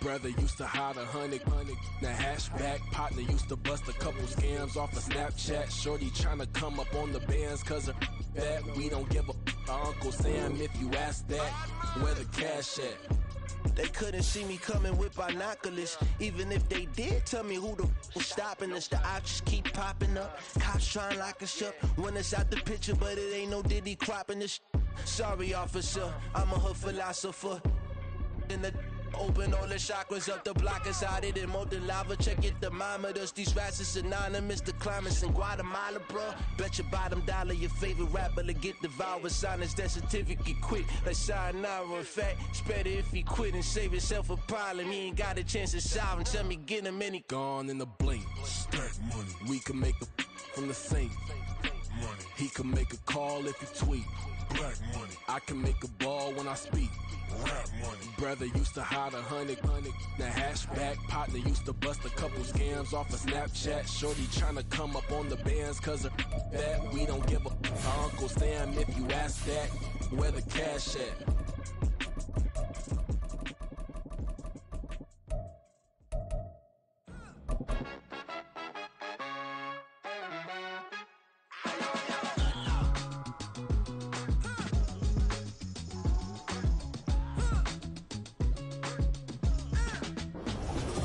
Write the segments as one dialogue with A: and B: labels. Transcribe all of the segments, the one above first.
A: Brother used to hide 100, the hashback partner used to bust a couple scams off of Snapchat. Shorty tryna come up on the bands cause of that. We don't give a Uncle Sam if you ask that. Where the cash at?
B: They couldn't see me coming with binoculars. Even if they did, tell me who the was stopping us. The options keep popping up. Cops trying to lock us up when it's out the picture, but it ain't no Diddy cropping this. Sorry, officer, I'm a hood philosopher. In the open all the chakras up, the block is out it and molten lava. Check your thermometers. These rats is synonymous to climates in Guatemala, bruh. Bet your bottom dollar your favorite rapper to get devoured. Sign his death certificate quick like sayonara. In fact, it's better if he quit and save himself a problem. He ain't got a chance to solve him. Tell me get him and he
A: gone in the blink.
C: Stack money.
A: We can make a from the sink.
C: Money.
A: He can make a call if you tweet.
C: Black money.
A: I can make a ball when I speak.
C: Rap money.
A: Brother used to hide 100, the hashback partner used to bust a couple scams off of Snapchat. Shorty tryna come up on the bands cause of that. We don't give a Uncle Sam if you ask that. Where the cash at?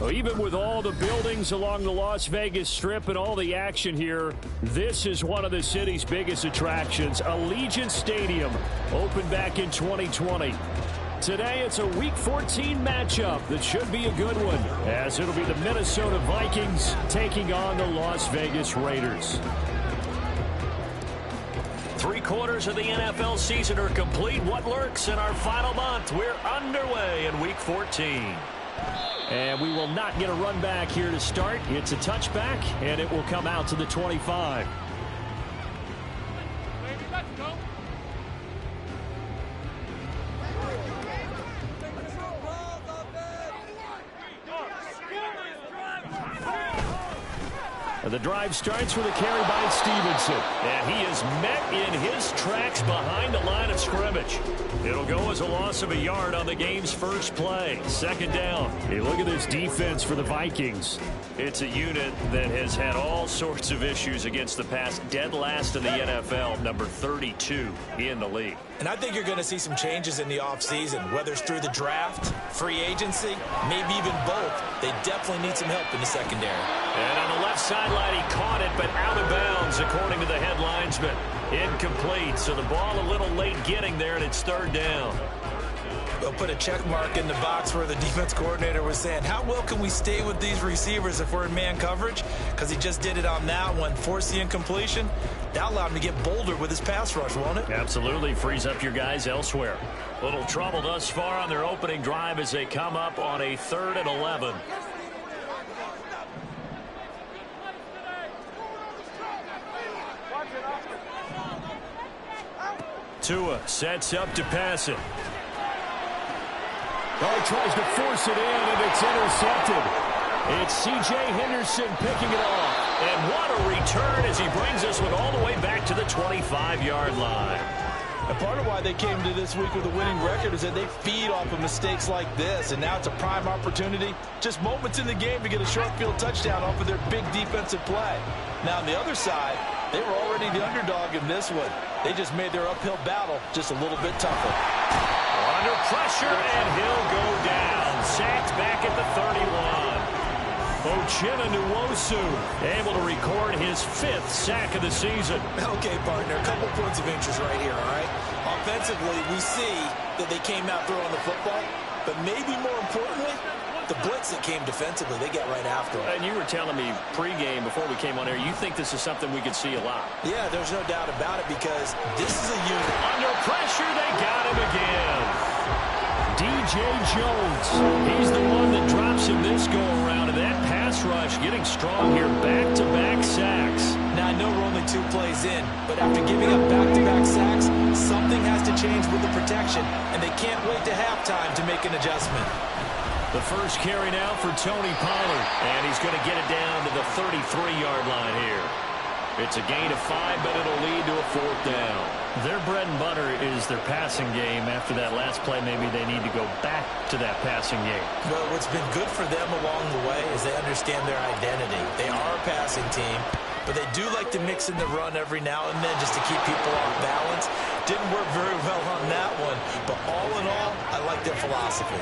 D: Well, even with all the buildings along the Las Vegas Strip and all the action here, this is one of the city's biggest attractions. Allegiant Stadium opened back in 2020. Today, it's a Week 14 matchup that should be a good one, as it'll be the Minnesota Vikings taking on the Las Vegas Raiders. 3/4 of the NFL season are complete. What lurks in our final month? We're underway in Week 14. And we will not get a run back here to start. It's a touchback, and it will come out to the 25. The drive starts with a carry by Stevenson. And he is met in his tracks behind the line of scrimmage. It'll go as a loss of a yard on the game's first play. Second down. Hey, look at this defense for the Vikings. It's a unit that has had all sorts of issues against the pass. Dead last in the NFL, number 32 in the league.
E: And I think you're going to see some changes in the offseason, whether it's through the draft, free agency, maybe even both. They definitely need some help in the secondary.
D: And on the left sideline, he caught it, but out of bounds, according to the head linesman. Incomplete, so the ball a little late getting there, and it's third down.
E: They'll put a check mark in the box where the defense coordinator was saying, how well can we stay with these receivers if we're in man coverage? Because he just did it on that one, forced the incompletion. That allowed him to get bolder with his pass rush, won't it?
D: Absolutely, frees up your guys elsewhere. Little trouble thus far on their opening drive as they come up on a 3rd and 11. Tua sets up to pass it. Oh, he tries to force it in, and it's intercepted. It's C.J. Henderson picking it off. And what a return as he brings this one all the way back to the 25-yard line.
F: And part of why they came to this week with a winning record is that they feed off of mistakes like this, and now it's a prime opportunity, just moments in the game to get a short field touchdown off of their big defensive play. Now, on the other side, they were already the underdog in this one. They just made their uphill battle just a little bit tougher.
D: Under pressure, and he'll go down. Sacked back at the 31. Uchenna Nwosu able to record his 5th sack of the season.
E: Okay, partner, a couple points of interest right here, all right? Offensively, we see that they came out throwing the football, but maybe more importantly, the blitz that came defensively, they get right after it.
D: And you were telling me pregame before we came on air, you think this is something we could see a lot.
E: Yeah, there's no doubt about it because this is a unit.
D: Under pressure, they got him again. D.J. Jones, he's the one that drops him this go-around, and that pass rush getting strong here, back-to-back sacks.
E: Now, I know we're only 2 plays in, but after giving up back-to-back sacks, something has to change with the protection, and they can't wait to halftime to make an adjustment.
D: The first carry now for Tony Pollard, and he's going to get it down to the 33-yard line here. It's a gain of 5, but it'll lead to a 4th down. Their bread and butter is their passing game. After that last play, maybe they need to go back to that passing game.
E: Well, what's been good for them along the way is they understand their identity. They are a passing team, but they do like to mix in the run every now and then just to keep people off balance. Didn't work very well on that one, but all in all, I like their philosophy.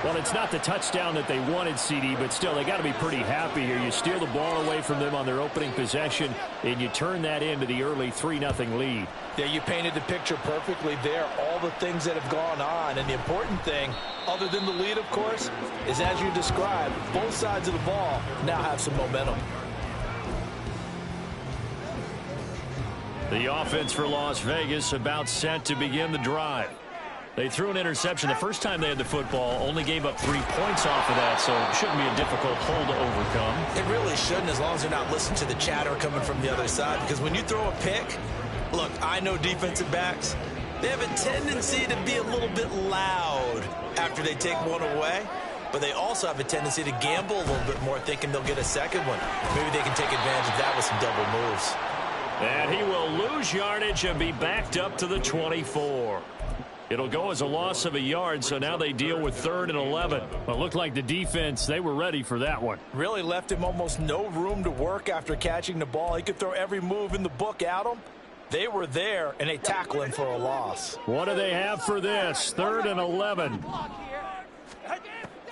D: Well, it's not the touchdown that they wanted, CD, but still, they got to be pretty happy here. You steal the ball away from them on their opening possession, and you turn that into the early 3-0 lead.
F: Yeah, you painted the picture perfectly there. All the things that have gone on, and the important thing, other than the lead, of course, is as you described, both sides of the ball now have some momentum.
D: The offense for Las Vegas about set to begin the drive. They threw an interception the first time they had the football, only gave up 3 points off of that, so it shouldn't be a difficult hole to overcome.
E: It really shouldn't, as long as they're not listening to the chatter coming from the other side, because when you throw a pick, look, I know defensive backs, they have a tendency to be a little bit loud after they take one away, but they also have a tendency to gamble a little bit more, thinking they'll get a second one. Maybe they can take advantage of that with some double moves.
D: And he will lose yardage and be backed up to the 24. It'll go as a loss of a yard, so now they deal with 3rd and 11. Well, it looked like the defense, they were ready for that one.
F: Really left him almost no room to work after catching the ball. He could throw every move in the book at him. They were there, and they tackle him for a loss.
D: What do they have for this? 3rd and 11.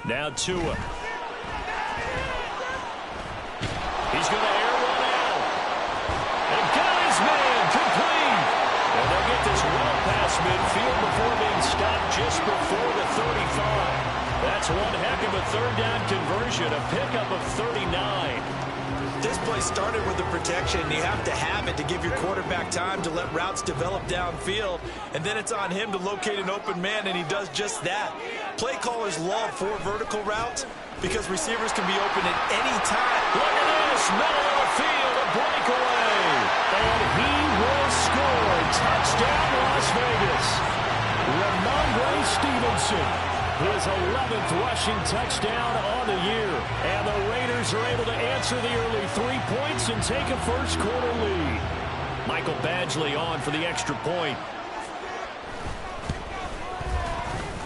D: Now Tua. He's going to air one out. And got his man complete. And they'll get this well past midfield before being stopped just before the 35. That's one heck of a 3rd down conversion, a pickup of 39.
E: This play started with the protection. You have to have it to give your quarterback time to let routes develop downfield, and then it's on him to locate an open man, and he does just that. Play callers love 4 vertical routes because receivers can be open at any time.
D: Look at this, middle of the field, a breakaway, and he will score. Touchdown, Las Vegas. Ramondre Stevenson, his 11th rushing touchdown on the year. And the Raiders are able to answer the early 3 points and take a first-quarter lead. Michael Badgley on for the extra point.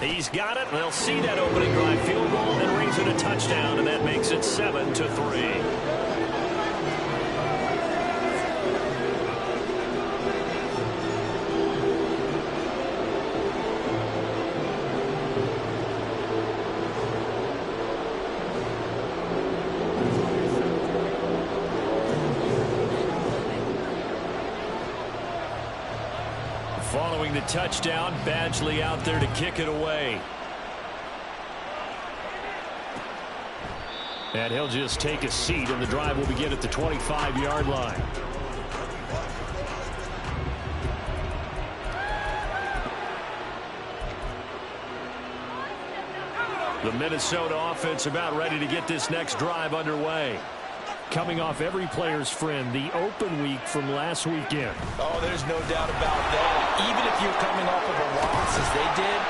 D: He's got it. They'll see that opening drive field goal and then rings it a touchdown, and that makes it 7-3. Following the touchdown, Badgley out there to kick it away. And he'll just take a seat, and the drive will begin at the 25-yard line. The Minnesota offense about ready to get this next drive underway. Coming off every player's friend, the open week from last weekend.
F: Oh, there's no doubt about that. Even if you're coming off of a loss as they did,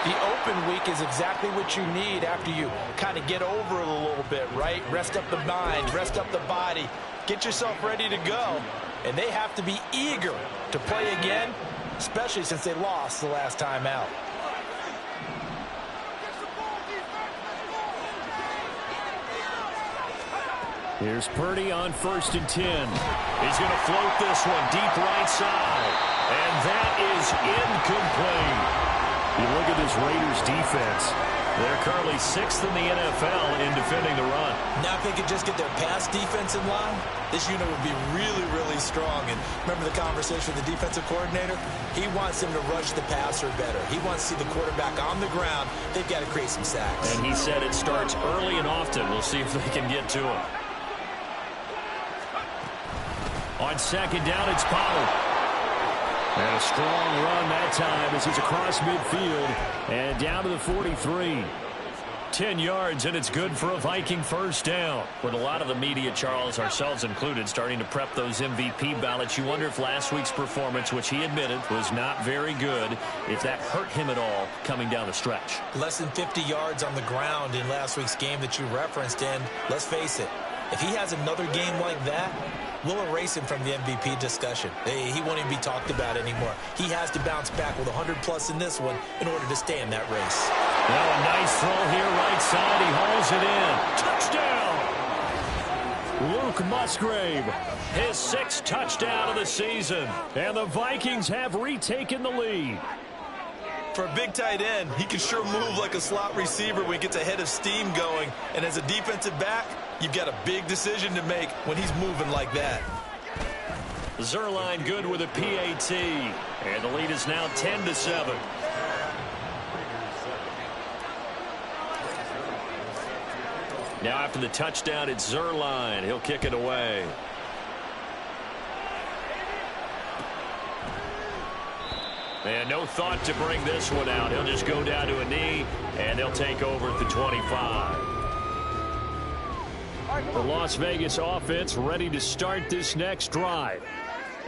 F: the open week is exactly what you need after you kind of get over it a little bit, right? Rest up the mind, rest up the body, get yourself ready to go. And they have to be eager to play again, especially since they lost the last time out.
D: Here's Purdy on 1st and 10. He's going to float this one deep right side. And that is incomplete. You look at this Raiders defense. They're currently 6th in the NFL in defending the run.
E: Now if they could just get their pass defense in line, this unit would be really, really strong. And remember the conversation with the defensive coordinator? He wants them to rush the passer better. He wants to see the quarterback on the ground. They've got to create some sacks.
D: And he said it starts early and often. We'll see if they can get to him. On 2nd down, it's Pollard. And a strong run that time as he's across midfield and down to the 43. 10 yards, and it's good for a Viking first down. With a lot of the media, Charles, ourselves included, starting to prep those MVP ballots, you wonder if last week's performance, which he admitted was not very good, if that hurt him at all coming down the stretch.
E: Less than 50 yards on the ground in last week's game that you referenced, and let's face it, if he has another game like that, we'll erase him from the MVP discussion. He won't even be talked about anymore. He has to bounce back with 100+ in this one in order to stay in that race.
D: Well, a nice throw here right side. He hauls it in. Touchdown! Luke Musgrave, his 6th touchdown of the season. And the Vikings have retaken the lead.
E: For a big tight end, he can sure move like a slot receiver when he gets a head of steam going. And as a defensive back, you've got a big decision to make when he's moving like that.
D: Zuerlein good with a PAT. And the lead is now 10-7. Now after the touchdown, it's Zuerlein. He'll kick it away. And no thought to bring this one out. He'll just go down to a knee, and they'll take over at the 25. The Las Vegas offense ready to start this next drive.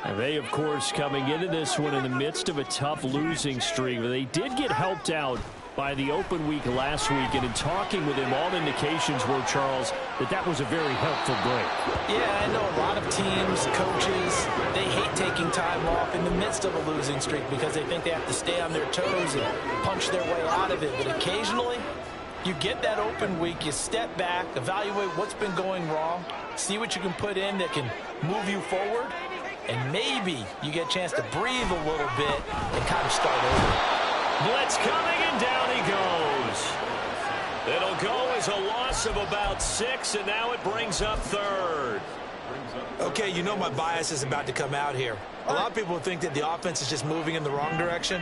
D: And they, of course, coming into this one in the midst of a tough losing streak. They did get helped out by the open week last week, and in talking with him, all indications were, Charles, that was a very helpful break.
E: Yeah, I know a lot of teams, coaches, they hate taking time off in the midst of a losing streak because they think they have to stay on their toes and punch their way out of it. But occasionally, you get that open week, you step back, evaluate what's been going wrong, see what you can put in that can move you forward, and maybe you get a chance to breathe a little bit and kind of start over.
D: Blitz coming, and down he goes. It'll go as a loss of about 6, and now it brings up 3rd.
E: Okay, you know my bias is about to come out here. A lot of people think that the offense is just moving in the wrong direction.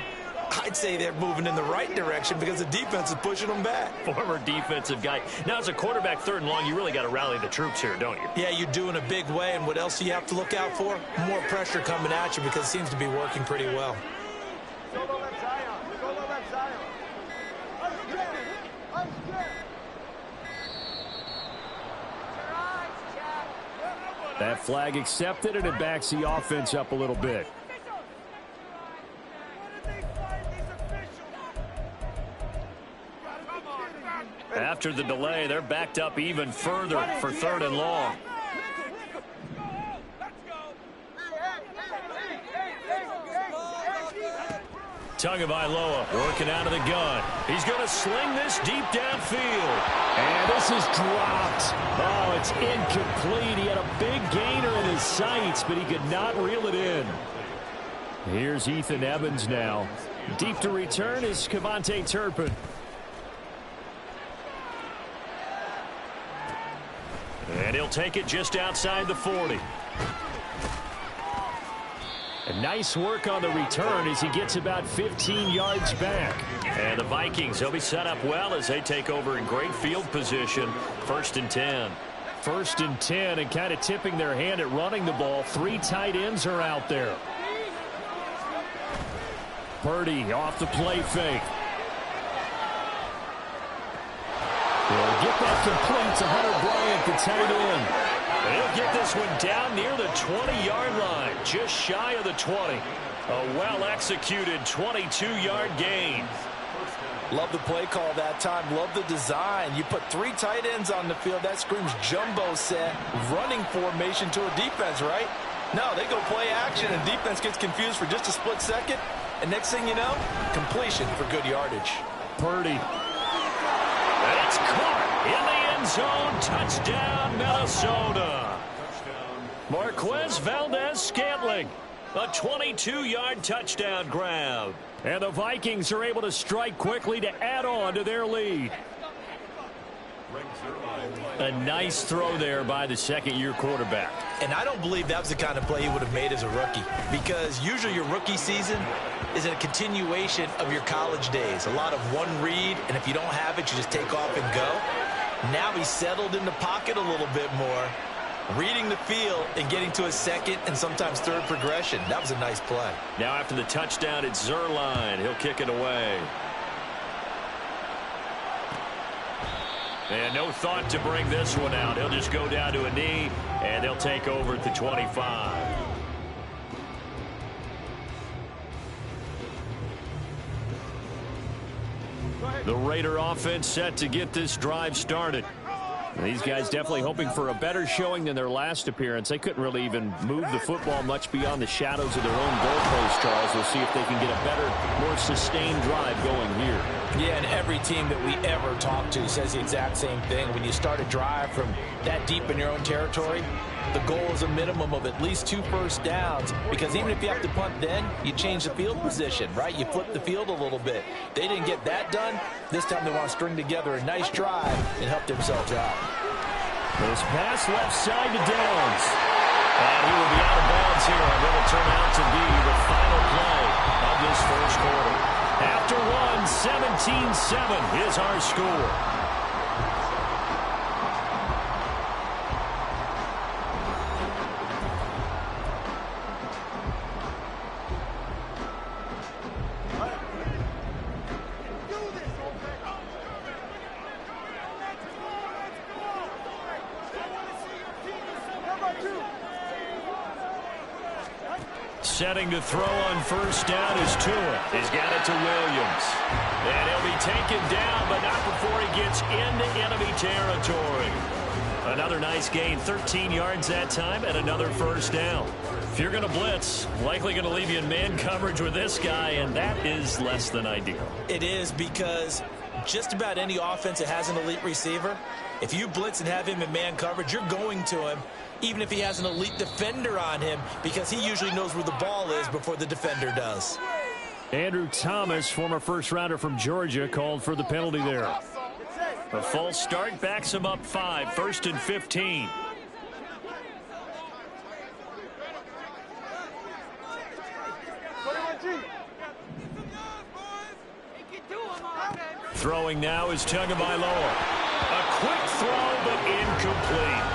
E: I'd say they're moving in the right direction because the defense is pushing them back.
D: Former defensive guy. Now, as a quarterback 3rd and long, you really got to rally the troops here, don't you?
E: Yeah, you do in a big way, and what else do you have to look out for? More pressure coming at you because it seems to be working pretty well.
D: That flag accepted, and it backs the offense up a little bit. After the delay, they're backed up even further for 3rd and long. Tagovailoa working out of the gun. He's going to sling this deep downfield. And this is dropped. Oh, it's incomplete. He had a big gainer in his sights, but he could not reel it in. Here's Ethan Evans now. Deep to return is Kevontae Turpin. And he'll take it just outside the 40. And nice work on the return as he gets about 15 yards back. And the Vikings, they'll be set up well as they take over in great field position. 1st and 10. 1st and 10, and kind of tipping their hand at running the ball. 3 tight ends are out there. Purdy off the play fake. He'll get that complete to Hunter Bryant, the tight end. He'll get this one down near the 20-yard line, just shy of the 20. A well-executed 22-yard gain.
F: Love the play call that time. Love the design. You put 3 tight ends on the field. That screams jumbo set, running formation to a defense, right? No, they go play action, and defense gets confused for just a split second. And next thing you know, completion for good yardage.
D: Purdy. And it's caught in the end zone. Touchdown, Minnesota. Marquez Valdez-Scantling. A 22-yard touchdown grab. And the Vikings are able to strike quickly to add on to their lead. A nice throw there by the second-year quarterback.
E: And I don't believe that was the kind of play he would have made as a rookie, because usually your rookie season is a continuation of your college days. A lot of one read, and if you don't have it, you just take off and go. Now he's settled in the pocket a little bit more, reading the field and getting to a second and sometimes third progression. That was a nice play.
D: Now after the touchdown, it's Zuerlein. He'll kick it away. And no thought to bring this one out. He'll just go down to a knee, and they'll take over at the 25. The Raider offense set to get this drive started. These guys definitely hoping for a better showing than their last appearance. They couldn't really even move the football much beyond the shadows of their own goalpost, Charles. We'll see if they can get a better, more sustained drive going here.
E: Yeah, and every team that we ever talk to says the exact same thing. When you start a drive from that deep in your own territory, the goal is a minimum of at least 2 first downs, because even if you have to punt then, you change the field position, right? You flip the field a little bit. They didn't get that done. This time they want to string together a nice drive and help themselves out.
D: This pass left side to Downs. And he will be out of bounds here on what will turn out to be the final play of this first quarter. After one, 17-7 is our score. Setting to throw on first down is Tua. He's got it to Williams. And he'll be taken down, but not before he gets into enemy territory. Another nice gain, 13 yards that time, and another first down. If you're going to blitz, likely going to leave you in man coverage with this guy, and that is less than ideal.
E: It is, because just about any offense that has an elite receiver, if you blitz and have him in man coverage, you're going to him, even if he has an elite defender on him, because he usually knows where the ball is before the defender does.
D: Andrew Thomas, former first-rounder from Georgia, called for the penalty there. A false start backs him up 5, 1st and 15. Throwing now is Tagovailoa. A quick throw, but incomplete.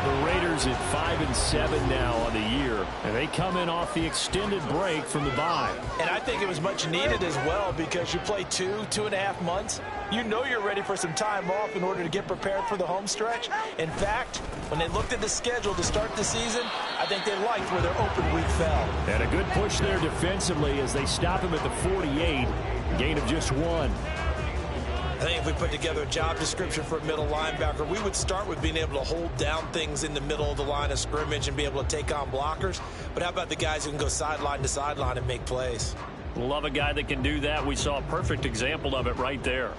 D: The Raiders at 5-7 now on the year, and they come in off the extended break from the bye.
E: And I think it was much needed as well, because you play 2.5 months. You know you're ready for some time off in order to get prepared for the home stretch. In fact, when they looked at the schedule to start the season, I think they liked where their open week fell.
D: And a good push there defensively as they stop him at the 48, gain of just 1.
E: I think if we put together a job description for a middle linebacker, we would start with being able to hold down things in the middle of the line of scrimmage and be able to take on blockers. But how about the guys who can go sideline to sideline and make plays?
D: Love a guy that can do that. We saw a perfect example of it right there.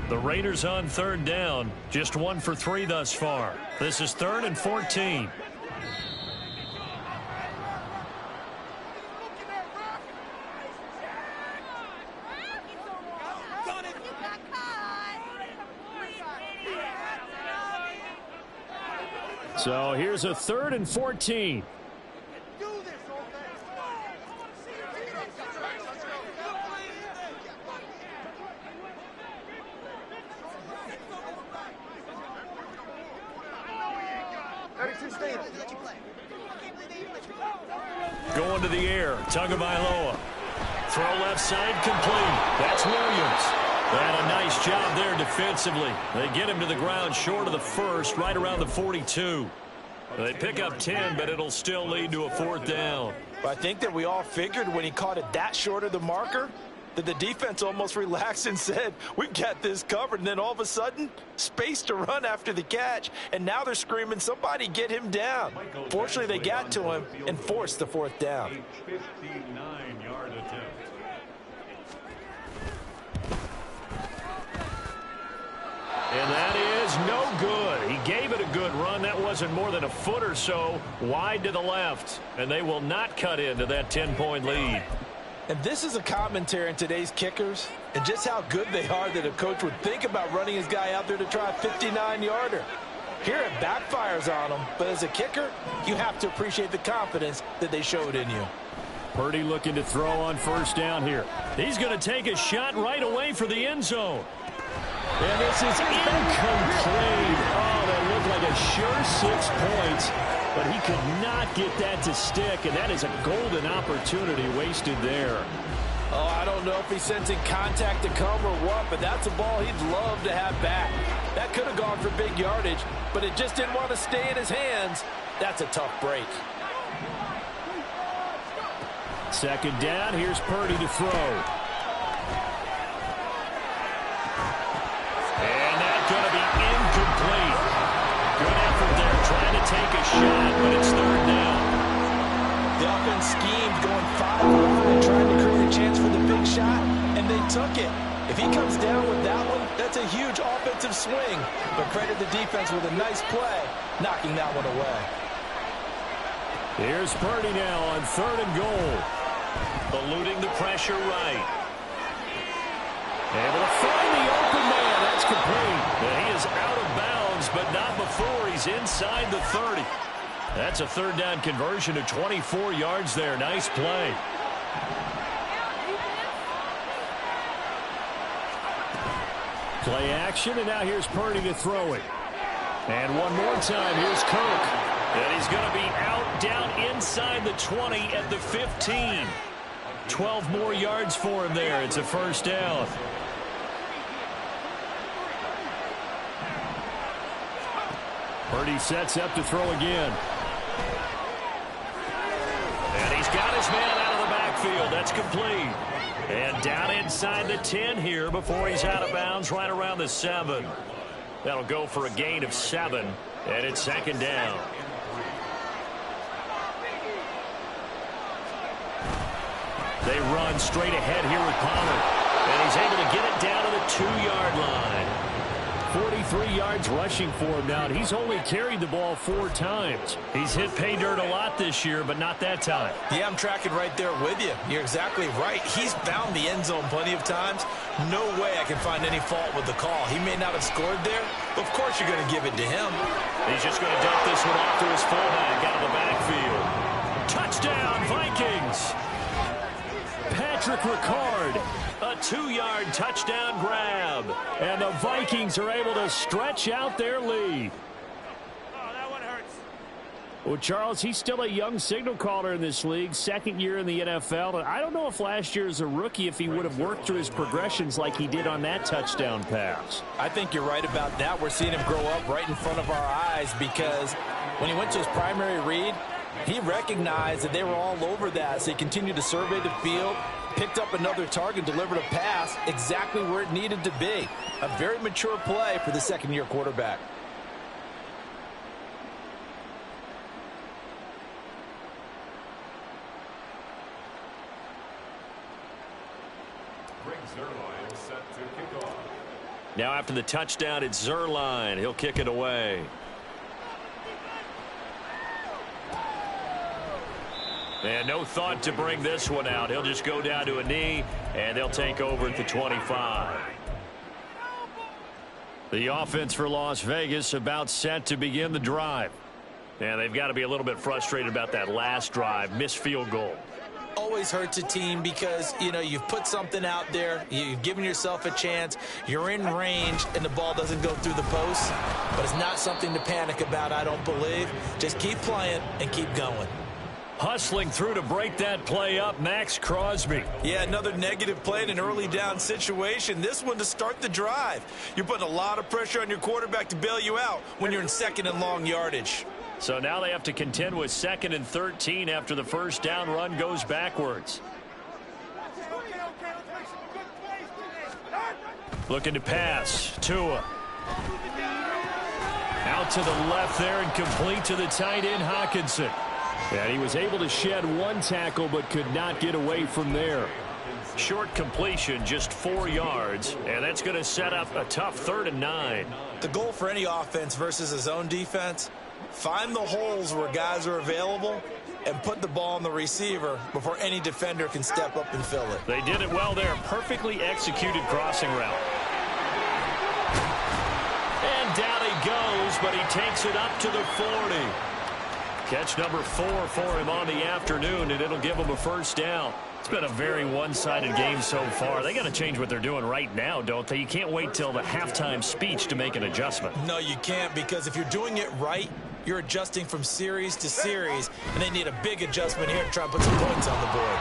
D: The Raiders on 3rd down, just 1 for 3 thus far. This is 3rd and 14. So here's a 3rd and 14. Going to the air, Tagovailoa. Throw left side, complete. That's Williams. And a nice job there defensively. They get him to the ground short of the first, right around the 42. They pick up 10, but it'll still lead to a 4th down.
E: But I think that we all figured when he caught it that short of the marker that the defense almost relaxed and said, we've got this covered. And then all of a sudden, space to run after the catch. And now they're screaming, somebody get him down. Fortunately, they got to him and forced the 4th down.
D: 59-yard attempt. And that is no good. He gave it a good run. That wasn't more than a foot or so wide to the left. And they will not cut into that 10-point lead.
E: And this is a commentary on today's kickers and just how good they are that a coach would think about running his guy out there to try a 59-yarder. Here it backfires on him, but as a kicker, you have to appreciate the confidence that they showed in you.
D: Purdy looking to throw on 1st down here. He's going to take a shot right away for the end zone. And this is incomplete. Oh, that looked like a sure 6 points, but he could not get that to stick, and that is a golden opportunity wasted there.
F: Oh, I don't know if he's sensing contact to come or what, but that's a ball he'd love to have back. That could have gone for big yardage, but it just didn't want to stay in his hands. That's a tough break.
D: Second down, here's Purdy to throw. And that's going to be incomplete. Good effort there, trying to take a shot, but it's third down.
F: The offense schemed, going 5 wide, trying to create a chance for the big shot, and they took it. If he comes down with that one, that's a huge offensive swing. But credit the defense with a nice play, knocking that one away.
D: Here's Purdy now on 3rd and goal. Eluding the pressure right. Able to find the open man. That's complete. And he is out of bounds, but not before he's inside the 30. That's a 3rd down conversion to 24 yards there. Nice play. Play action, and now here's Purdy to throw it. And one more time, here's Kirk. And he's going to be out down inside the 20 at the 15. 12 more yards for him there. It's a first down. Purdy sets up to throw again. And he's got his man out of the backfield. That's complete. And down inside the 10 here before he's out of bounds right around the 7. That'll go for a gain of 7. And it's 2nd down. They run straight ahead here with Palmer. And he's able to get it down to the 2-yard line. 43 yards rushing for him now. And he's only carried the ball 4 times. He's hit pay dirt a lot this year, but not that time.
F: Yeah, I'm tracking right there with you. You're exactly right. He's found the end zone plenty of times. No way I can find any fault with the call. He may not have scored there, but of course you're going to give it to him.
D: He's just going to dump this one off to his fullback out of the backfield. Touchdown, Vikings! Patrick Ricard, a 2-yard touchdown grab. And the Vikings are able to stretch out their lead.
G: Oh, that one hurts.
D: Well, Charles, he's still a young signal caller in this league, 2nd year in the NFL. And I don't know if last year as a rookie, if he would have worked through his progressions like he did on that touchdown pass.
F: I think you're right about that. We're seeing him grow up right in front of our eyes because when he went to his primary read, he recognized that they were all over that, so he continued to survey the field, picked up another target, delivered a pass exactly where it needed to be. A very mature play for the 2nd-year quarterback.
D: Now after the touchdown, it's Zerline. He'll kick it away. And no thought to bring this one out. He'll just go down to a knee, and they'll take over at the 25. The offense for Las Vegas about set to begin the drive. And they've got to be a little bit frustrated about that last drive, missed field goal.
F: Always hurts a team because, you know, you've put something out there, you've given yourself a chance, you're in range, and the ball doesn't go through the post. But it's not something to panic about, I don't believe. Just keep playing and keep going.
D: Hustling through to break that play up, Max Crosby.
F: Yeah, another negative play in an early down situation. This one to start the drive. You're putting a lot of pressure on your quarterback to bail you out when you're in 2nd and long yardage.
D: So now they have to contend with 2nd and 13 after the first down run goes backwards. Looking to pass. Tua. Out to the left there and complete to the tight end, Hawkinson. And he was able to shed 1 tackle but could not get away from there. Short completion, just 4 yards, and that's going to set up a tough 3rd and 9.
F: The goal for any offense versus a zone defense, find the holes where guys are available and put the ball on the receiver before any defender can step up and fill it.
D: They did it well there. Perfectly executed crossing route. And down he goes, but he takes it up to the 40. Catch number 4 for him on the afternoon, and it'll give him a first down. It's been a very one-sided game so far. They got to change what they're doing right now, don't they? You can't wait till the halftime speech to make an adjustment.
F: No, you can't, because if you're doing it right, you're adjusting from series to series, and they need a big adjustment here to try and put some points on the board.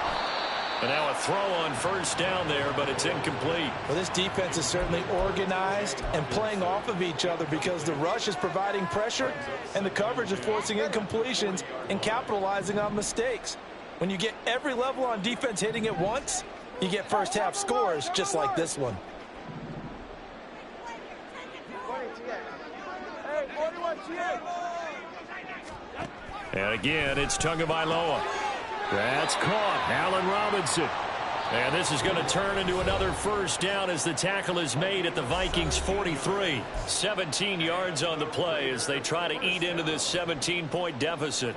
D: And now a throw on first down there, but it's incomplete.
F: Well, this defense is certainly organized and playing off of each other because the rush is providing pressure and the coverage is forcing incompletions and capitalizing on mistakes. When you get every level on defense hitting at once, you get first half scores just like this one.
D: And again, it's Tagovailoa. That's caught. Allen Robinson. And this is going to turn into another first down as the tackle is made at the Vikings 43. 17 yards on the play as they try to eat into this 17-point deficit.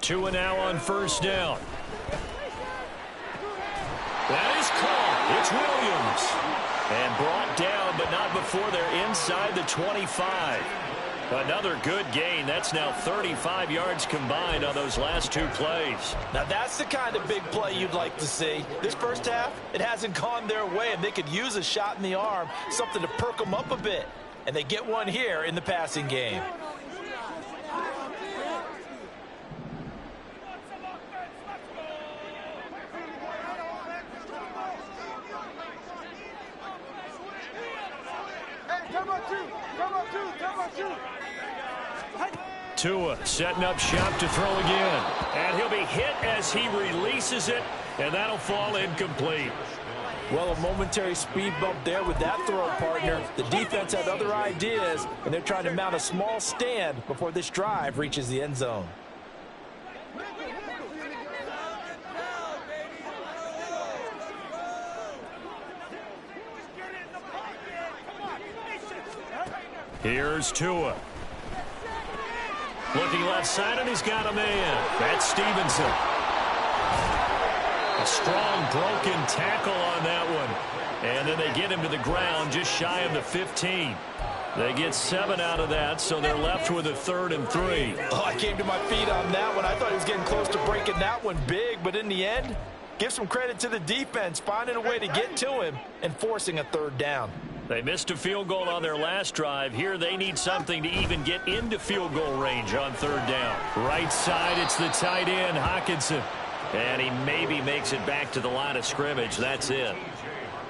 D: Two and now on first down. That is caught. It's Williams. And brought down, but not before they're inside the 25. Another good gain. That's now 35 yards combined on those last two plays.
F: Now that's the kind of big play you'd like to see. This first half, it hasn't gone their way, and they could use a shot in the arm, something to perk them up a bit. And they get one here in the passing game.
D: Tua setting up shop to throw again. And he'll be hit as he releases it, and that'll fall incomplete.
F: Well, a momentary speed bump there with that throw, partner. The defense had other ideas, and they're trying to mount a small stand before this drive reaches the end zone.
D: Here's Tua. Looking left side, and he's got a man. That's Stevenson. A strong broken tackle on that one. And then they get him to the ground just shy of the 15. They get 7 out of that, so they're left with a 3rd and 3.
F: Oh, I came to my feet on that one. I thought he was getting close to breaking that one big, but in the end, give some credit to the defense, finding a way to get to him and forcing a 3rd down.
D: They missed a field goal on their last drive. Here they need something to even get into field goal range on 3rd down. Right side, it's the tight end, Hockenson. And he maybe makes it back to the line of scrimmage. That's it.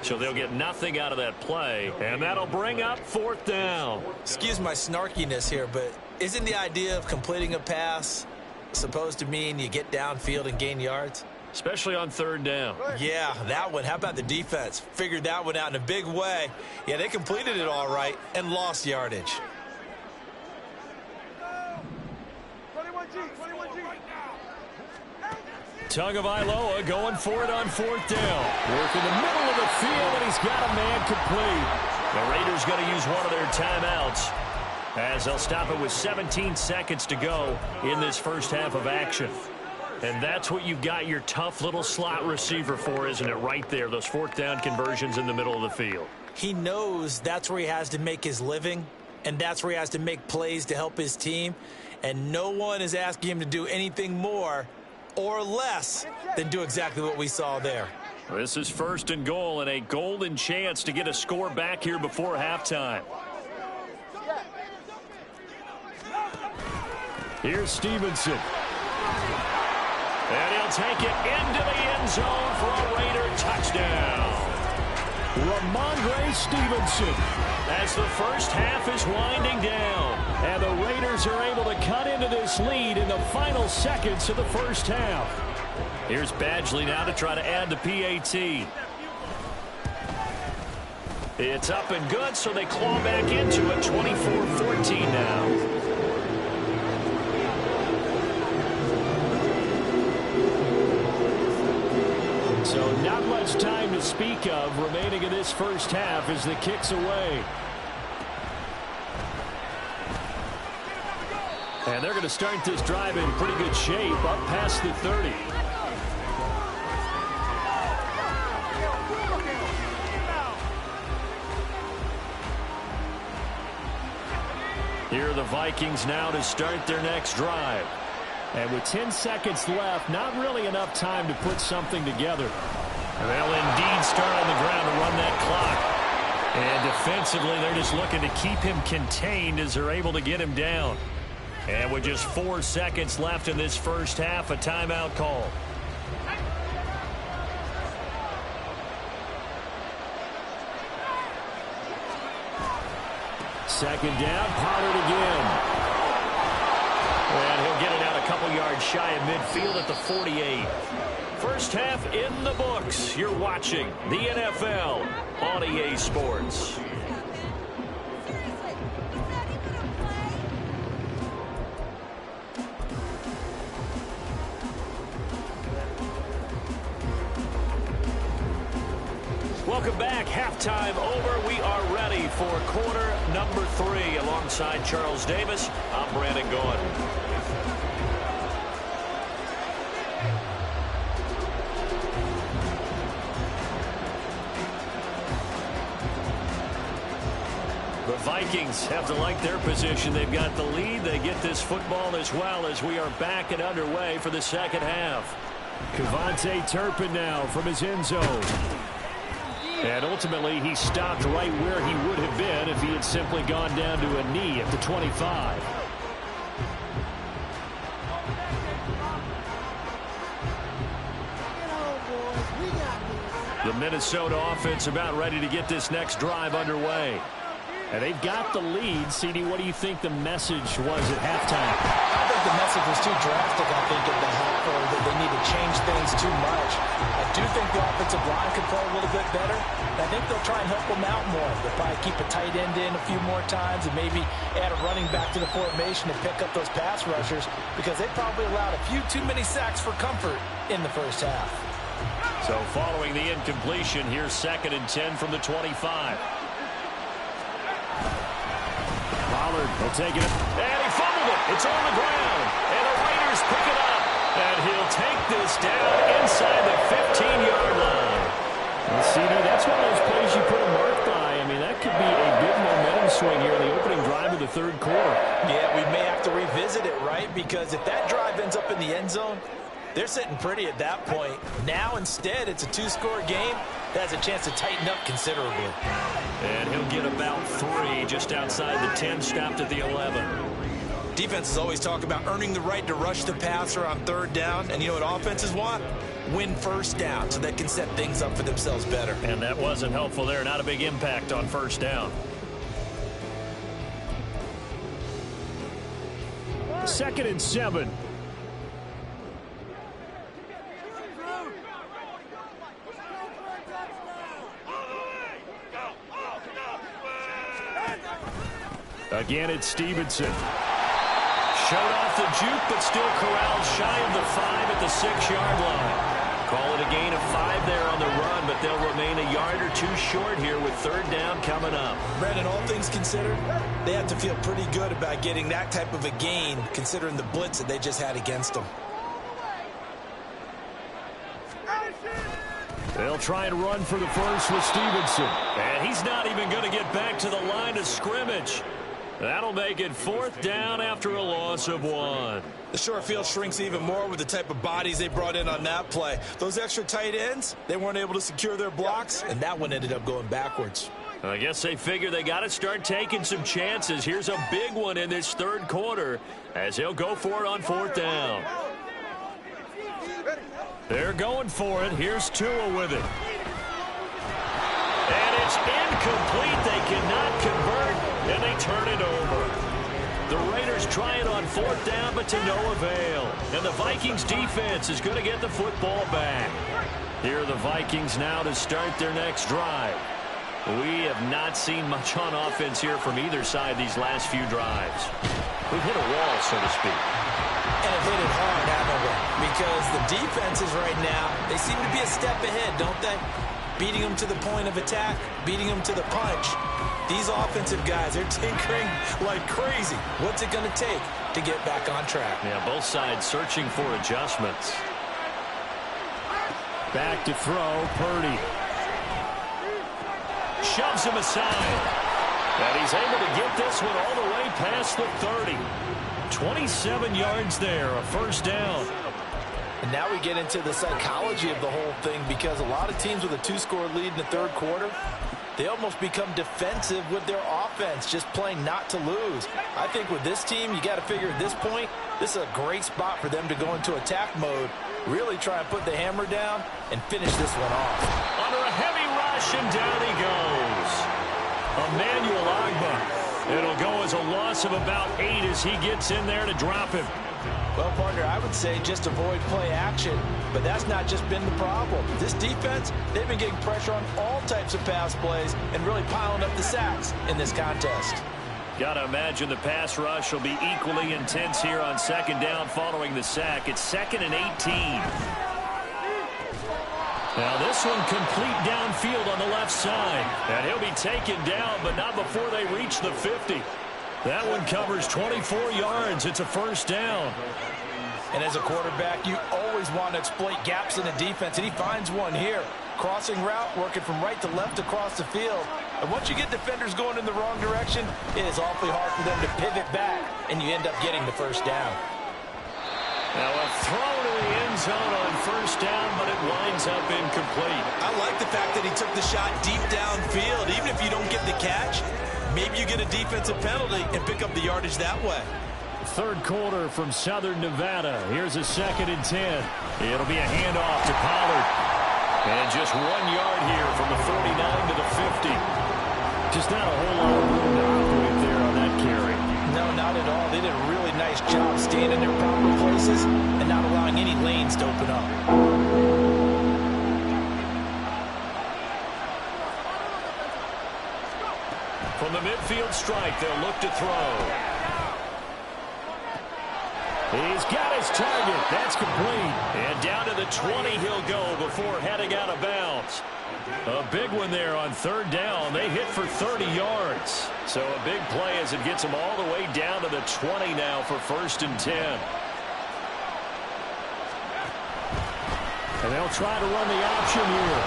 D: So they'll get nothing out of that play, and that'll bring up 4th down.
F: Excuse my snarkiness here, but isn't the idea of completing a pass supposed to mean you get downfield and gain yards?
D: Especially on 3rd down.
F: Yeah, that one. How about the defense? Figured that one out in a big way. Yeah, they completed it all right and lost yardage.
D: Tagovailoa going for it on 4th down. Work in the middle of the field, and he's got a man complete. The Raiders going to use one of their timeouts as they'll stop it with 17 seconds to go in this first half of action. And that's what you've got your tough little slot receiver for, isn't it? Right there, those 4th down conversions in the middle of the field.
F: He knows that's where he has to make his living, and that's where he has to make plays to help his team. And no one is asking him to do anything more or less than do exactly what we saw there.
D: This is 1st and goal and a golden chance to get a score back here before halftime. Here's Stevenson. And he'll take it into the end zone for a Raider touchdown. Ramondre Stevenson as the first half is winding down. And the Raiders are able to cut into this lead in the final seconds of the first half. Here's Badgley now to try to add the PAT. It's up and good, so they claw back into it. 24-14 now. So not much time to speak of remaining in this first half as the kick's away. And they're going to start this drive in pretty good shape, up past the 30. Here are the Vikings now to start their next drive. And with 10 seconds left, not really enough time to put something together. They'll indeed start on the ground to run that clock. And defensively, they're just looking to keep him contained as they're able to get him down. And with just 4 seconds left in this first half, a timeout call. Second down, Pollard again. And he'll get it out a couple yards shy of midfield at the 48. First half in the books. You're watching the NFL on EA Sports. Welcome back. Halftime over. We are ready for quarter number 3. Alongside Charles Davis, I'm Brandon Gordon. The Vikings have to like their position. They've got the lead. They get this football as well as we are back and underway for the second half. Kevontae Turpin now from his end zone. And ultimately, he stopped right where he would have been if he had simply gone down to a knee at the 25. The Minnesota offense about ready to get this next drive underway. And they've got the lead. CD, what do you think the message was at halftime?
E: I think the message was too drastic, I think, at the half, or that they need to change things too much. I do think the offensive line could play a little bit better. I think they'll try and help them out more. They'll probably keep a tight end in a few more times and maybe add a running back to the formation and pick up those pass rushers because they probably allowed a few too many sacks for comfort in the first half.
D: So following the incompletion, here's 2nd and 10 from the 25. Pollard will take it, and he fumbled it. It's on the ground, and the Raiders pick it up, and he'll take this down inside the 15-yard line. Well, CD, that's one of those plays you put a mark by. I mean, that could be a big momentum swing here in the opening drive of the third quarter.
E: Yeah, we may have to revisit it, right? Because if that drive ends up in the end zone, they're sitting pretty at that point. Now, instead, it's a 2-score game. That has a chance to tighten up considerably.
D: And he'll get about 3 just outside the 10, stopped at the 11.
E: Defenses always talk about earning the right to rush the passer on 3rd down. And you know what offenses want? Win 1st down so they can set things up for themselves better.
D: And that wasn't helpful there. Not a big impact on 1st down. 2nd and 7. Again, it's Stevenson. Showed off the juke, but still corralled shy of the 5 at the 6-yard line. Call it a gain of 5 there on the run, but they'll remain a yard or 2 short here with 3rd down coming up.
E: Brandon, all things considered, they have to feel pretty good about getting that type of a gain, considering the blitz that they just had against them.
D: They'll try and run for the first with Stevenson. And he's not even going to get back to the line of scrimmage. That'll make it 4th down after a loss of 1.
E: The short field shrinks even more with the type of bodies they brought in on that play. Those extra tight ends, they weren't able to secure their blocks, and that one ended up going backwards.
D: I guess they figure they got to start taking some chances. Here's a big one in this 3rd quarter as he'll go for it on 4th down. They're going for it. Here's Tua with it. And it's incomplete. They cannot convert, and they turn it over. The Raiders try it on 4th down, but to no avail. And the Vikings defense is going to get the football back. Here are the Vikings now to start their next drive. We have not seen much on offense here from either side these last few drives. We've hit a wall, so to speak.
E: And have hit it hard, haven't we? Because the defenses right now, they seem to be a step ahead, don't they? Beating them to the point of attack, beating them to the punch. These offensive guys, they're tinkering like crazy. What's it going to take to get back on track?
D: Yeah, both sides searching for adjustments. Back to throw, Purdy. Shoves him aside. And he's able to get this one all the way past the 30. 27 yards there, a 1st down.
E: And now we get into the psychology of the whole thing because a lot of teams with a 2-score lead in the 3rd quarter,
F: they almost become defensive with their offense, just playing not to lose. I think with this team, you got to figure at this point, this is a great spot for them to go into attack mode, really try and put the hammer down and finish this one off.
D: Under a heavy rush, and down he goes. Emmanuel Agba. It'll go as a loss of about 8 as he gets in there to drop him.
F: Well, partner, I would say just avoid play action, but that's not just been the problem. This defense, they've been getting pressure on all types of pass plays and really piling up the sacks in this contest.
D: Got to imagine the pass rush will be equally intense here on second down following the sack. It's 2nd and 18. Now this one complete downfield on the left side. And he'll be taken down, but not before they reach the 50. That one covers 24 yards. It's a first down.
F: And as a quarterback, you always want to exploit gaps in the defense, and he finds one here. Crossing route, working from right to left across the field. And once you get defenders going in the wrong direction, it is awfully hard for them to pivot back, and you end up getting the first down.
D: Now a throw to the end zone on first down, but it winds up incomplete.
F: I like the fact that he took the shot deep downfield. Even if you don't get the catch, maybe you get a defensive penalty and pick up the yardage that way.
D: Third quarter from Southern Nevada. Here's a 2nd and 10. It'll be a handoff to Pollard. And just 1 yard here from the 49 to the 50. Just not a whole lot of room to operate there on that carry.
F: No, not at all. They did a really nice job staying in their proper places and not allowing any lanes to open up.
D: From the midfield strike, they'll look to throw. He's got his target. That's complete. And down to the 20 he'll go before heading out of bounds. A big one there on third down. They hit for 30 yards. So a big play as it gets them all the way down to the 20 now for 1st and 10. And they'll try to run the option here.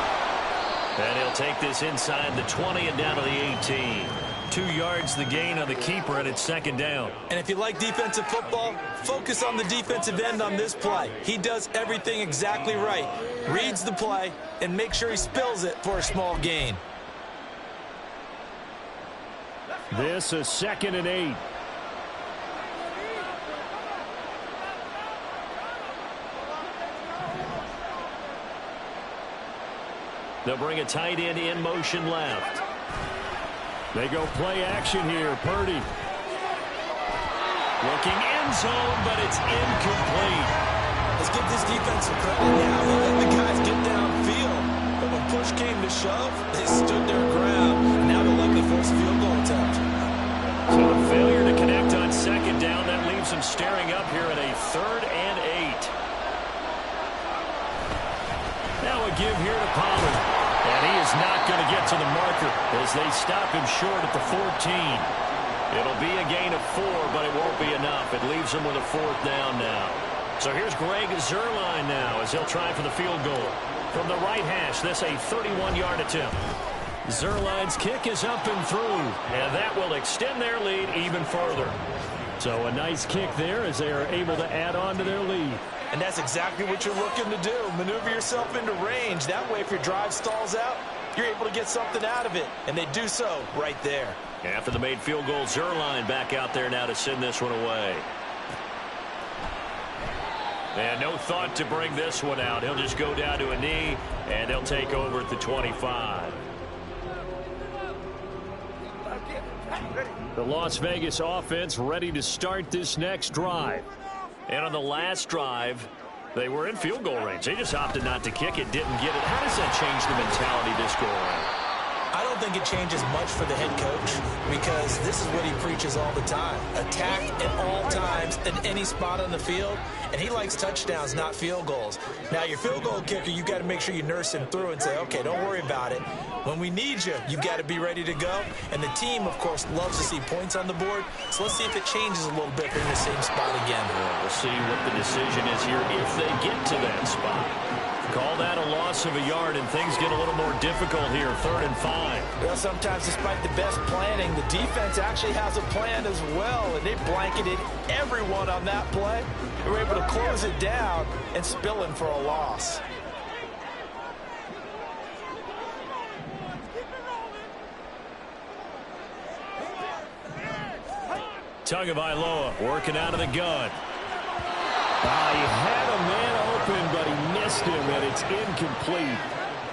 D: And he'll take this inside the 20 and down to the 18. 2 yards the gain on the keeper, and it's 2nd down.
F: And if you like defensive football, focus on the defensive end on this play. He does everything exactly right. Reads the play and make sure he spills it for a small gain.
D: This is 2nd and 8. They'll bring a tight end in motion left. They go play action here. Purdy. Looking end zone, but it's incomplete.
F: Let's give this defense some credit now. They let the guys get downfield. But when push came to shove, they stood their ground. And now they're likely force a field goal attempt.
D: So the failure to connect on 2nd down, that leaves them staring up here at a 3rd and 8. Now a give here to Pollard. And he is not going to get to the marker as they stop him short at the 14. It'll be a gain of 4, but it won't be enough. It leaves him with a 4th down now. So here's Greg Zuerlein now as he'll try for the field goal. From the right hash, this a 31-yard attempt. Zuerlein's kick is up and through, and that will extend their lead even further. So a nice kick there as they are able to add on to their lead.
F: And that's exactly what you're looking to do. Maneuver yourself into range. That way, if your drive stalls out, you're able to get something out of it. And they do so right there.
D: After the made field goal, Zuerlein back out there now to send this one away. And no thought to bring this one out. He'll just go down to a knee, and they'll take over at the 25. The Las Vegas offense ready to start this next drive. And on the last drive, they were in field goal range. They just opted not to kick it, didn't get it. How does that change the mentality this go around?
F: I don't think it changes much for the head coach because this is what he preaches all the time. Attack at all times in any spot on the field, and he likes touchdowns, not field goals. Now, your field goal kicker, you've got to make sure you nurse him through and say, okay, don't worry about it. When we need you, you've got to be ready to go. And the team, of course, loves to see points on the board. So let's see if it changes a little bit in the same spot again.
D: We'll see what the decision is here if they get to that spot. Call that a loss of a yard, and things get a little more difficult here, 3rd and 5.
F: Well, sometimes despite the best planning, the defense actually has a plan as well, and they blanketed everyone on that play. They were able to close it down and spill in for a loss.
D: Tagovailoa working out of the gun. He had a man open, but he missed him, and it's incomplete.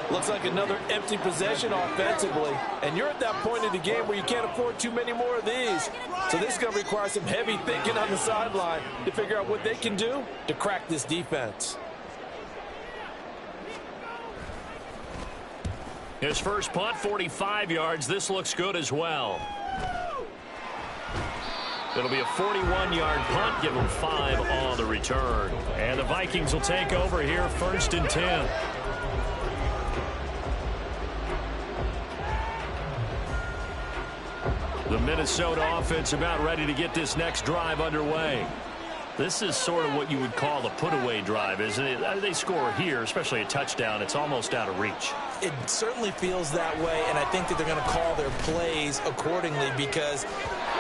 F: Looks like another empty possession offensively. And you're at that point in the game where you can't afford too many more of these. So this is going to require some heavy thinking on the sideline to figure out what they can do to crack this defense.
D: His first punt, 45 yards. This looks good as well. It'll be a 41-yard punt. Give them 5 on the return. And the Vikings will take over here, 1st and 10. The Minnesota offense about ready to get this next drive underway. This is sort of what you would call a put-away drive, isn't it? They score here, especially a touchdown. It's almost out of reach.
F: It certainly feels that way, and I think that they're going to call their plays accordingly because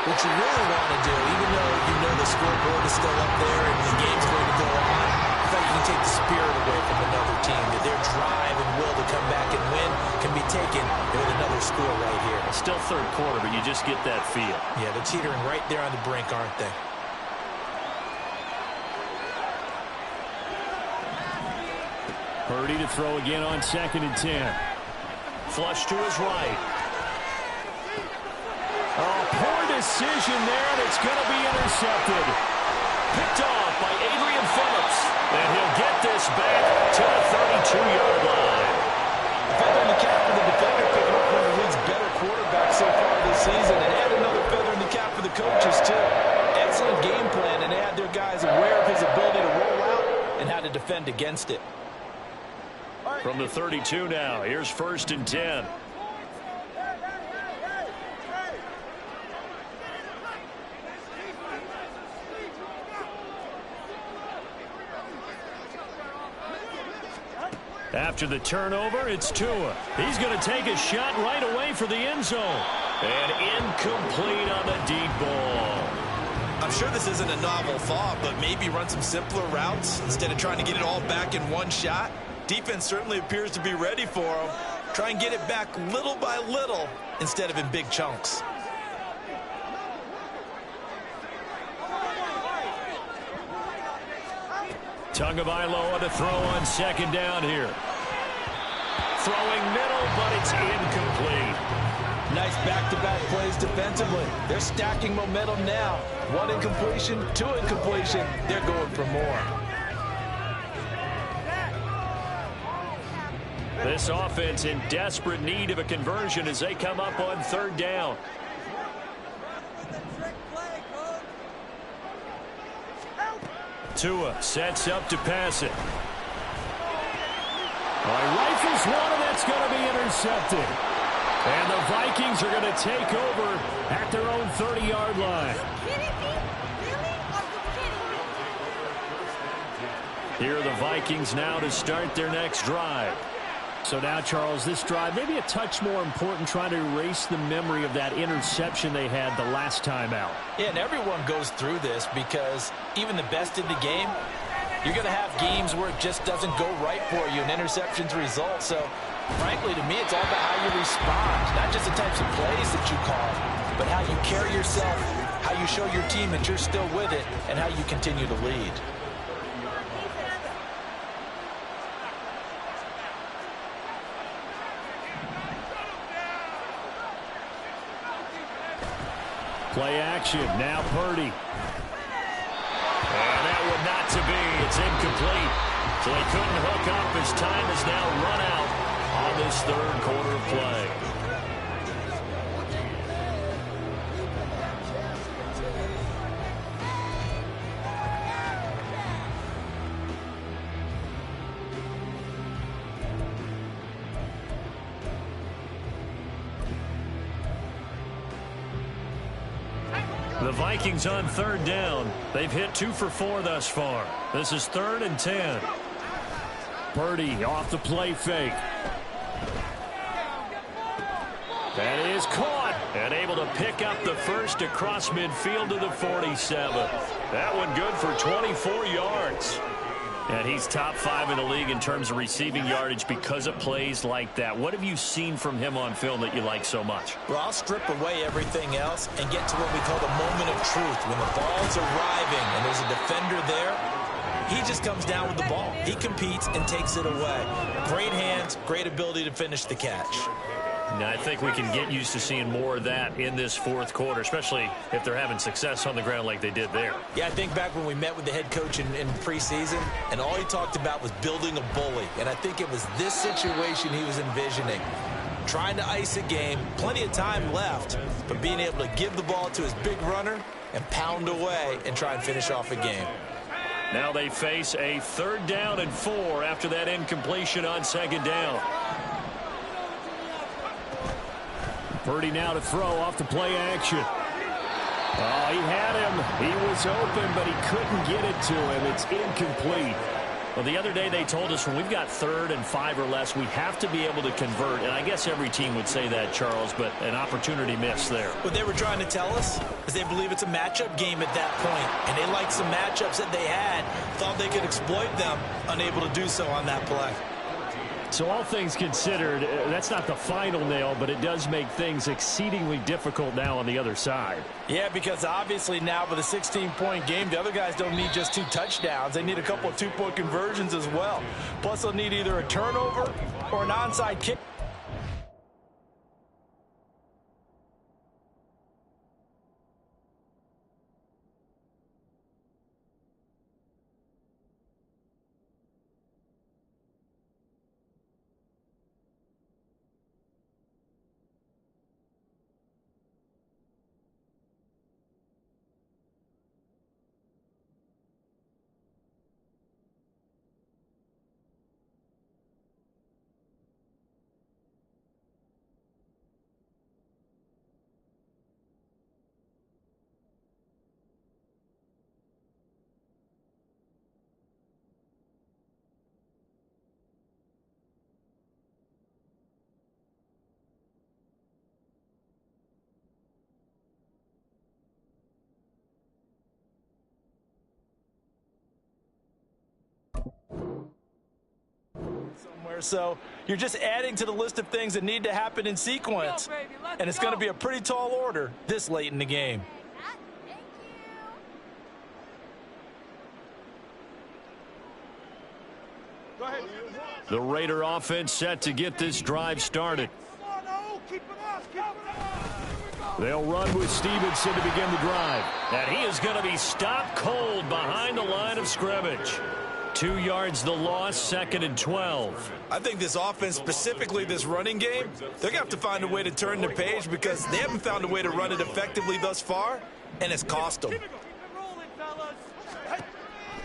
F: what you really want to do, even though you know the scoreboard is still up there and the game's going to go on, I thought you can take the spirit away from another team, that their drive and will to come back and win can be taken with another score right here.
D: It's still third quarter, but you just get that feel.
F: Yeah, they're teetering right there on the brink, aren't they?
D: Purdy to throw again on 2nd and 10. Flush to his right. Oh, poor decision there, and it's going to be intercepted. Picked off by Adrian Phillips. And he'll get this back to the 32-yard line.
F: Feather in the cap for the defender, picking up one of the league's better quarterbacks so far this season. And add another feather in the cap for the coaches, too. Excellent game plan, and they had their guys aware of his ability to roll out and how to defend against it.
D: From the 32 now, here's 1st and 10. After the turnover, it's Tua. He's going to take a shot right away for the end zone. And incomplete on the deep ball.
E: I'm sure this isn't a novel thought, but maybe run some simpler routes instead of trying to get it all back in one shot. Defense certainly appears to be ready for him. Try and get it back little by little instead of in big chunks.
D: Tagovailoa to throw on 2nd down here. Throwing middle, but it's incomplete.
F: Nice back-to-back plays defensively. They're stacking momentum now. 1 incompletion, 2 incompletion. They're going for more.
D: This offense in desperate need of a conversion as they come up on 3rd down. Tua sets up to pass it. Rifles one, and that's going to be intercepted. And the Vikings are going to take over at their own 30-yard line. Here are the Vikings now to start their next drive. So now, Charles, this drive maybe a touch more important, trying to erase the memory of that interception they had the last time out.
F: Yeah, and everyone goes through this because even the best in the game, you're going to have games where it just doesn't go right for you and interceptions result. So, frankly, to me, it's all about how you respond, not just the types of plays that you call, but how you carry yourself, how you show your team that you're still with it, and how you continue to lead.
D: Play action, now Purdy. And that one not to be. It's incomplete. So he couldn't hook up. His time is now run out on this 3rd quarter of play. The Vikings on 3rd down. They've hit 2 for 4 thus far. This is 3rd and 10. Purdy off the play fake. That is caught and able to pick up the first across midfield to the 47. That one good for 24 yards. And he's top 5 in the league in terms of receiving yardage because of plays like that. What have you seen from him on film that you like so much?
E: Well, I'll strip away everything else and get to what we call the moment of truth. When the ball's arriving and there's a defender there, he just comes down with the ball. He competes and takes it away. Great hands, great ability to finish the catch.
D: Now, I think we can get used to seeing more of that in this fourth quarter, especially if they're having success on the ground like they did there.
E: Yeah, I think back when we met with the head coach in preseason, and all he talked about was building a bully. And I think it was this situation he was envisioning. Trying to ice a game, plenty of time left, but being able to give the ball to his big runner and pound away and try and finish off a game.
D: Now they face a 3rd down and 4 after that incompletion on 2nd down. Purdy now to throw off the play action. Oh, he had him. He was open, but he couldn't get it to him. It's incomplete. Well, the other day they told us when we've got 3rd and 5 or less, we have to be able to convert. And I guess every team would say that, Charles, but an opportunity missed there.
E: What they were trying to tell us is they believe it's a matchup game at that point. And they liked some matchups that they had, thought they could exploit them, unable to do so on that play.
D: So all things considered, that's not the final nail, but it does make things exceedingly difficult now on the other side.
F: Yeah, because obviously now with a 16-point game, the other guys don't need just 2 touchdowns. They need a couple of 2-point conversions as well. Plus, they'll need either a turnover or an onside kick. So you're just adding to the list of things that need to happen in sequence. And it's going to be a pretty tall order this late in the game.
D: The Raider offense set to get this drive started. They'll run with Stevenson to begin the drive. And he is going to be stopped cold behind the line of scrimmage. 2 yards the loss, 2nd and 12.
E: I think this offense, specifically this running game, they're going to have to find a way to turn the page because they haven't found a way to run it effectively thus far, and it's cost them.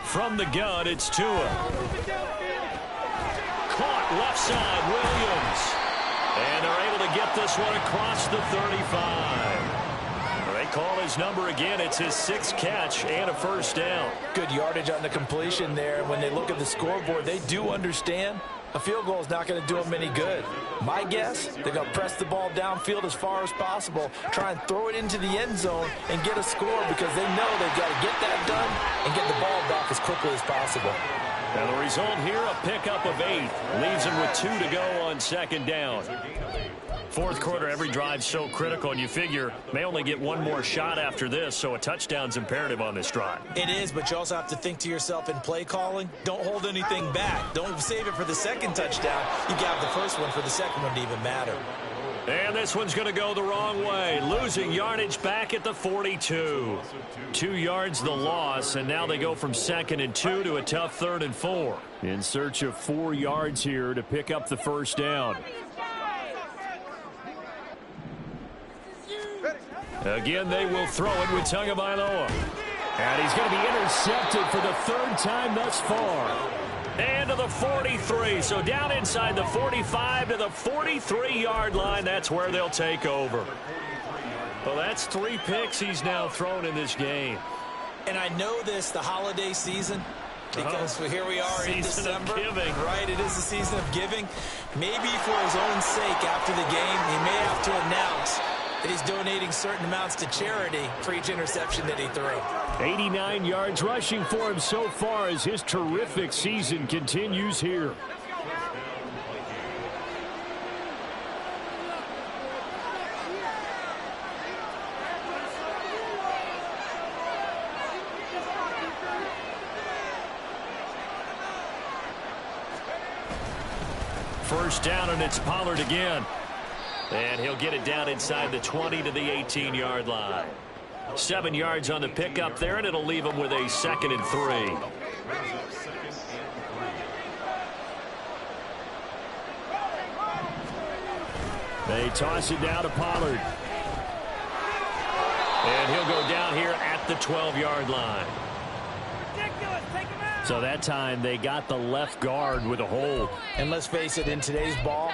D: From the gun, it's Tua. Caught left side, Williams. And they're able to get this one across the 35. They call his number again. It's his 6th catch and a 1st down.
F: Good yardage on the completion there. When they look at the scoreboard, they do understand a field goal is not going to do them any good. My guess, they're going to press the ball downfield as far as possible, try and throw it into the end zone and get a score because they know they've got to get that done and get the ball back as quickly as possible.
D: Now the result here, a pickup of 8. Leaves them with 2 to go on 2nd down. Fourth quarter, every drive's so critical, and you figure may only get one more shot after this, so a touchdown's imperative on this drive.
E: It is, but you also have to think to yourself in play calling, don't hold anything back. Don't save it for the 2nd touchdown. You got the first one for the 2nd one to even matter.
D: And this one's going to go the wrong way. Losing yardage back at the 42. 2 yards the loss, and now they go from 2nd and 2 to a tough 3rd and 4. In search of 4 yards here to pick up the 1st down. Again, they will throw it with Tagovailoa. And he's going to be intercepted for the 3rd time thus far. And to the 43. So down inside the 45 to the 43-yard line. That's where they'll take over. Well, that's 3 picks he's now thrown in this game.
E: And I know this, the holiday season, because here we are in December. Right, it is the season of giving. Maybe for his own sake after the game, he may have to announce And he's donating certain amounts to charity for each interception that he threw.
D: 89 yards rushing for him so far as his terrific season continues here. First down, and it's Pollard again. And he'll get it down inside the 20 to the 18-yard line. 7 yards on the pickup there, and it'll leave him with a 2nd and 3. They toss it down to Pollard. And he'll go down here at the 12-yard line. So that time they got the left guard with a hold.
F: And let's face it, in today's ball,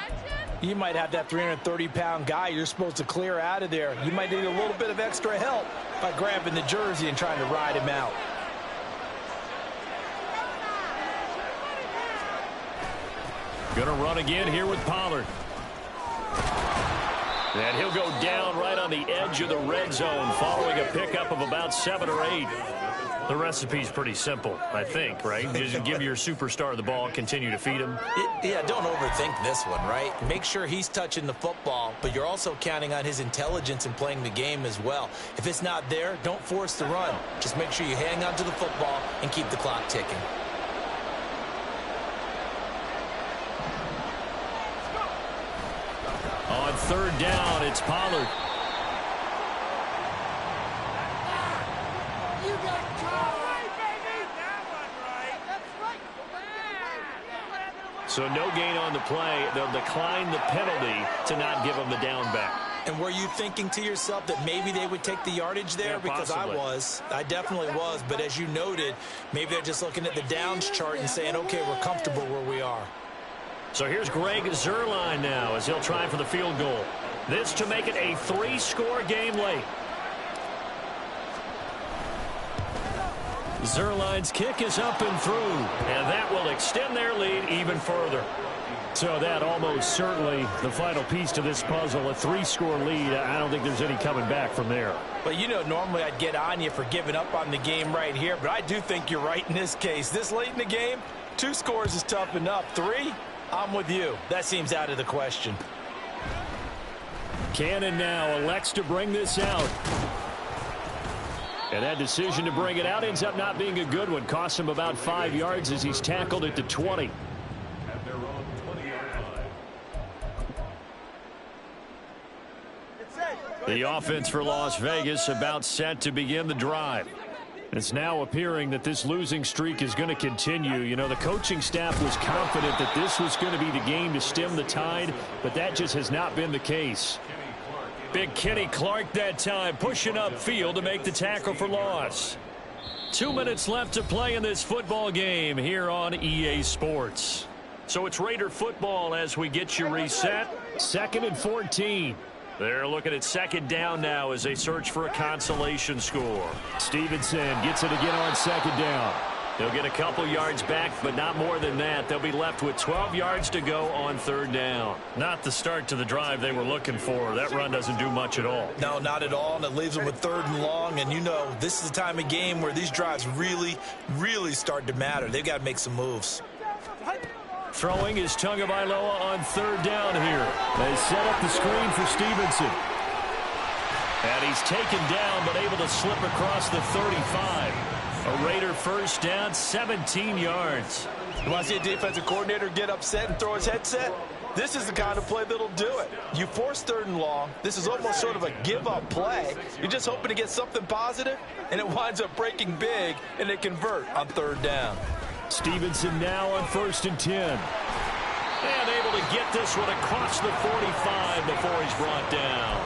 F: you might have that 330-pound guy you're supposed to clear out of there. You might need a little bit of extra help by grabbing the jersey and trying to ride him out.
D: Gonna run again here with Pollard. And he'll go down right on the edge of the red zone following a pickup of about 7 or 8. The recipe's pretty simple, I think, right? Just give your superstar the ball, continue to feed him.
E: Yeah, don't overthink this one, right? Make sure he's touching the football, but you're also counting on his intelligence in playing the game as well. If it's not there, don't force the run. Just make sure you hang on to the football and keep the clock ticking.
D: On 3rd down, it's Pollard. So no gain on the play. They'll decline the penalty to not give him the down back.
E: And were you thinking to yourself that maybe they would take the yardage there?
D: Yeah,
E: because
D: possibly.
E: I definitely was. But as you noted, maybe they're just looking at the downs chart and saying, okay, we're comfortable where we are.
D: So here's Greg Zuerlein now as he'll try for the field goal. This to make it a 3-score game late. Zuerlein's kick is up and through, and that will extend their lead even further. So that almost certainly the final piece to this puzzle, a 3-score lead. I don't think there's any coming back from there.
F: But, you know, normally I'd get on you for giving up on the game right here, but I do think you're right in this case. This late in the game, 2 scores is tough enough. 3, I'm with you. That seems out of the question.
D: Cannon now elects to bring this out. And that decision to bring it out ends up not being a good one. Costs him about 5 yards as he's tackled at the 20. The offense for Las Vegas about set to begin the drive. It's now appearing that this losing streak is going to continue. You know, the coaching staff was confident that this was going to be the game to stem the tide, but that just has not been the case. Big Kenny Clark that time pushing upfield to make the tackle for loss. 2 minutes left to play in this football game here on EA Sports. So it's Raider football as we get you reset. 2nd and 14. They're looking at 2nd down now as they search for a consolation score. Stevenson gets it again on 2nd down. They'll get a couple yards back, but not more than that. They'll be left with 12 yards to go on 3rd down. Not the start to the drive they were looking for. That run doesn't do much at all.
E: No, not at all, and it leaves them with 3rd and long. And, you know, this is the time of game where these drives really, really start to matter. They've got to make some moves.
D: Throwing is Tagovailoa on 3rd down here. They set up the screen for Stevenson. And he's taken down, but able to slip across the 35. A Raider 1st down, 17 yards.
F: You want to see a defensive coordinator get upset and throw his headset? This is the kind of play that'll do it. You force 3rd and long. This is almost sort of a give-up play. You're just hoping to get something positive, and it winds up breaking big, and they convert on 3rd down.
D: Stevenson now on 1st and 10. And able to get this one across the 45 before he's brought down.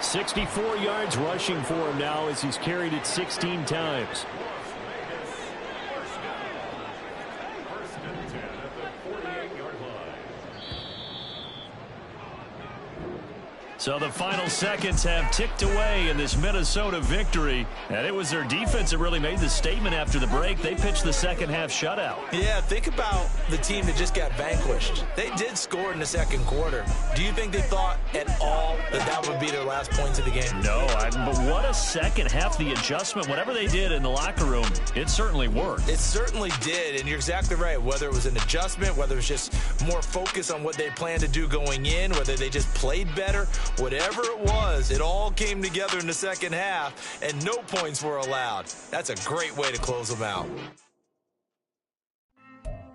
D: 64 yards rushing for him now as he's carried it 16 times. So the final seconds have ticked away in this Minnesota victory. And it was their defense that really made the statement after the break. They pitched the second half shutout.
E: Yeah, think about the team that just got vanquished. They did score in the second quarter. Do you think they thought at all that would be their last points of the game?
D: No, but what a second half. The adjustment, whatever they did in the locker room, it certainly worked.
E: It certainly did, and you're exactly right. Whether it was an adjustment, whether it was just more focus on what they planned to do going in, whether they just played better, whatever it was, it all came together in the second half, and no points were allowed. That's a great way to close them out.